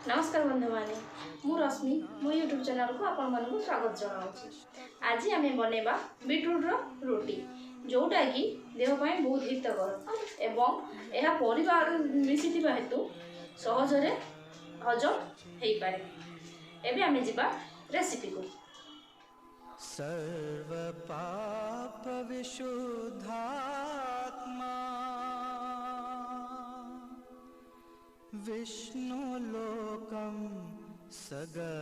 नमस्कार बंधु माने मु रश्मि मो यूट्यूब चैनल को आपण मानक स्वागत जनाऊँ। आज आम बनवा बीटरूट रोटी जोटा कि देह बहुत हितकर एवं यह परिवार मिसी हेतु सहजरे हजम हो पारे। एबे आमे जिबा रेसिपी को। सर्व पाप विशुद्धात्मा विष्णुलोकं सगच्छति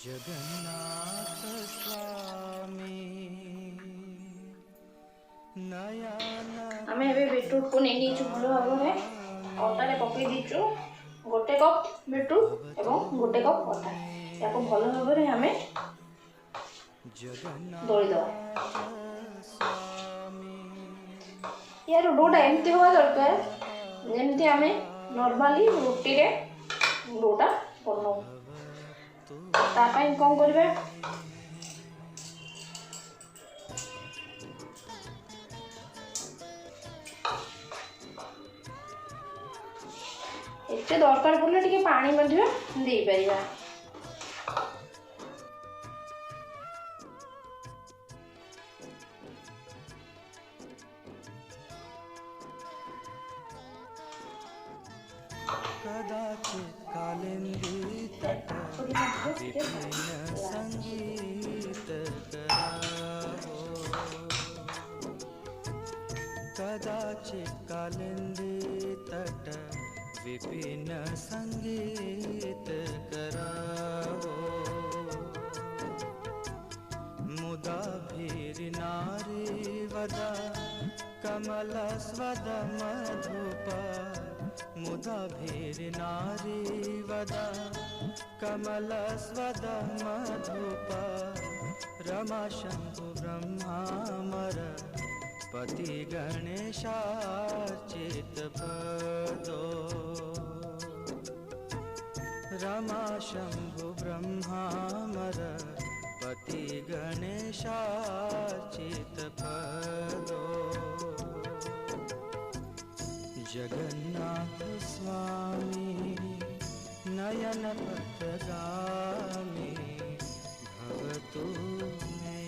जगन्नाथ स्वामी नयन आमे एबे बीटरूट को नहीं नीचु भलो भाव में अटारे पकई दीचु गोटे कप बीटरूट एवं गोटे कप अटा या भल भाव में आमे दଳି दवा। यार डोटा एमती हवा दरकार जमती आमे नॉर्मली रोटी रे डोटा बनाऊ। तापाई कौन करबे एते दरकार पड़ले टिके पानी मध्ये देई परिबा। कदाचित कालिंदी तट विपिन संगीत करावो कदाचित कालिंदी तट विपिन संगीत करावो मुदा भीर नारी वदा कमल स्वद मधुपा मुदा भीर नारी वदा कमल स्वद मधुपा रमा शंभु ब्रह्मामर पति गणेशार्चित पदो रमा शंभु ब्रह्मामर पति गणेशार्चित पदो जगन्नाथ स्वामी नयन पथगामी भवतु मे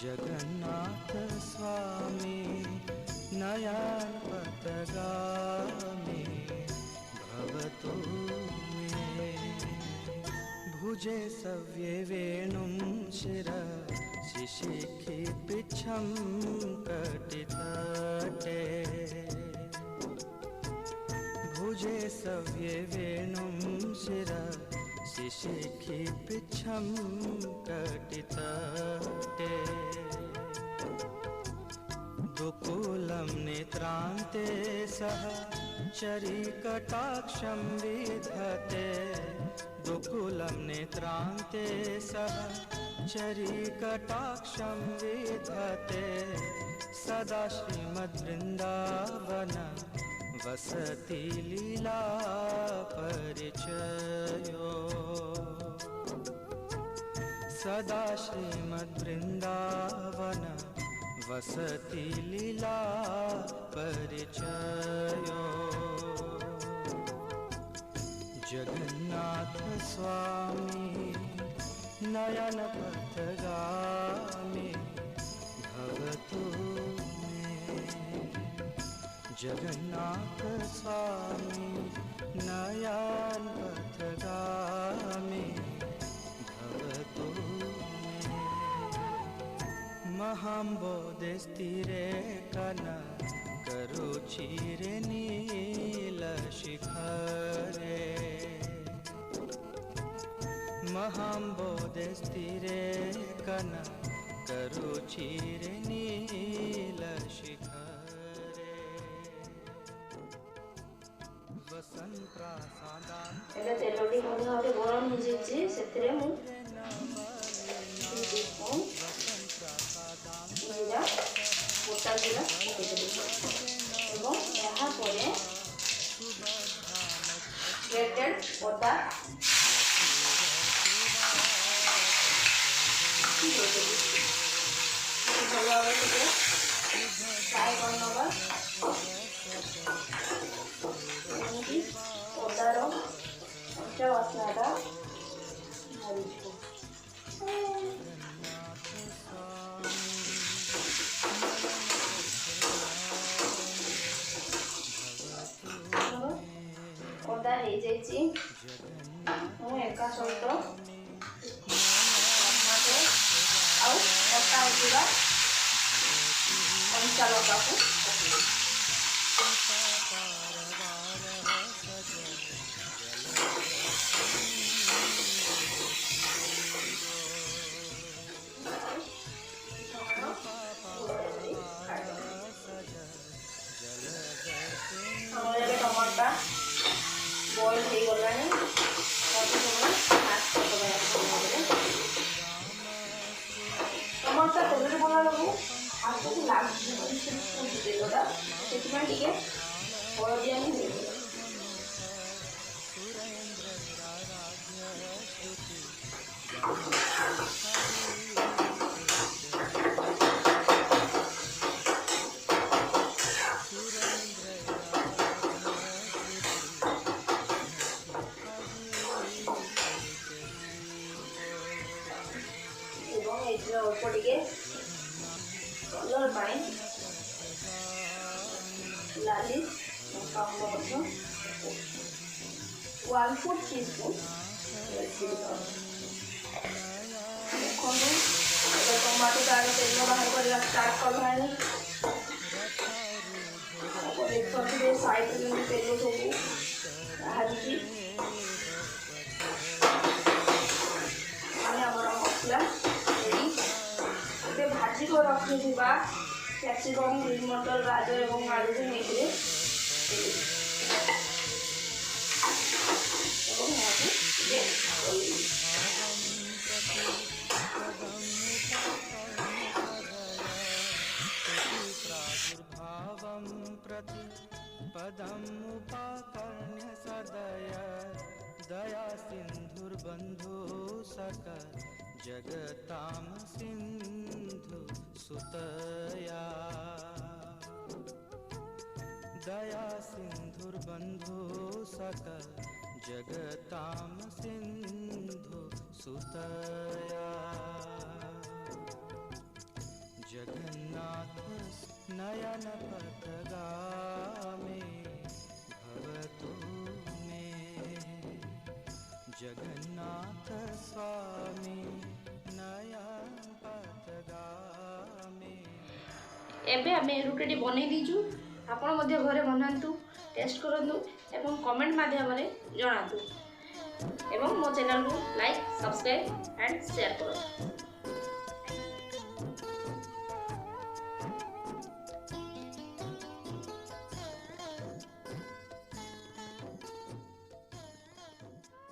जगन्नाथ स्वामी नयन पथगामी भवतु मे भुजे सव्ये वेणुं शिरा शिशिखि पिच्छं कटितटे भुजे सव्ये वेणुं शिरा शिशिखि पिच्छं कटितटे दुकूलं नेत्रान्ते सह चरीकटाक्षं विधते दुकूलं नेत्रान्ते सह चरीकटाक्षं विधते सदा श्रीमद्वृन्दावन वसति लीला परिचयो सदा श्रीमद्वृन्दावन वसति लीला परिचयो जगन्नाथ स्वामी नयन पथगामी भवतु मे जगन्नाथ स्वामी नयन पथगामी भवतु मे महाम्बोधिस्थिरे कन करुचिरे नीलशिखरे महाम्बोधिस्थिरे कन करुचिरे नीलशिखरे वसंप्रासादां एटा तेलडी भावे गरम हो जेछि सेतिरे मु जीरा मोटा जीरा एवं यहाँ पर ग्रेटेड अदा भल भाव फ्राए कर କଞ୍ଚା ବାସ୍ନାଟା ବାହାରିଯିବ। ଅଦା ହେଇଯାଇଛି। ମୁଁ ଏକା ସହିତ ଟମାଟୋ ଆଉ କଟା ହେଇଥିବା କଞ୍ଚା ଲଙ୍କାକୁ ପକେଇବି। ଆମର ଏବେ ଟମାଟୋଟା ବଏଲ୍ ହେଇଗଲାଣି। ଟମାଟୋଟା ତେଲରେ ଭଲ ଲାଗୁ ହାତକୁ ଲାଗୁଛି ତେଲଟା, ସେଥିପାଇଁ ଟିକେ ହଳଦିଆ ହିଁ ଦେଇଦେବା। এবং ଏଥିରେ ଅଳ୍ପ ଟିକେ କଲର୍ ପାଇଁ ଲାଲି ଲଙ୍କା ଗୁଣ୍ଡ ମଧ୍ୟ 1/4 ଟିସ୍ପୁନ୍ ଦେଖନ୍ତୁ ଏବେ ଟମାଟୋ ତାର ତେଲ ବାହାର କରିବା ଷ୍ଟାର୍ଟ କଲାଣି। ଦେଖନ୍ତୁ ସାଇଡ଼୍ରେ ତେଲ ସବୁ ବାହାରିଛି। ଆମର ମସଲା ରେଡ଼ି। ଏବେ ଭାଜିକି ରଖିଥିବା କ୍ୟାପ୍ସିକମ୍, ଗ୍ରୀନ୍ ମଟର, ଗାଜର ଏବଂ ଆଳୁକୁ ନେଇଥିଲେ ଏବଂ ଏହାକୁ ଟିକେ पदमुपाकर्ण्य सदय दया सिन्धुर्बन्धु सकल जगतां सिन्धु सुतया दया सिन्धुर्बन्धु सकल जगतां सिन्धु सुतया जगन्नाथ नयन पथगामी भवतु मे जगन्नाथ स्वामी नयन पथगामी। ଏବେ ଆମେ ରୁଟିଟି ବନେଇ ଦେଇଛୁ। ଆପଣ ମଧ୍ୟ ଘରେ ବନାନ୍ତୁ, ଟେଷ୍ଟ କରନ୍ତୁ ଏବଂ କମେଣ୍ଟ ମାଧ୍ୟମରେ ଜଣାନ୍ତୁ ଏବଂ ମୋ ଚ୍ୟାନେଲକୁ ଲାଇକ୍, ସବସ୍କ୍ରାଇବ୍ ଆଣ୍ଡ ସେୟାର କରନ୍ତୁ।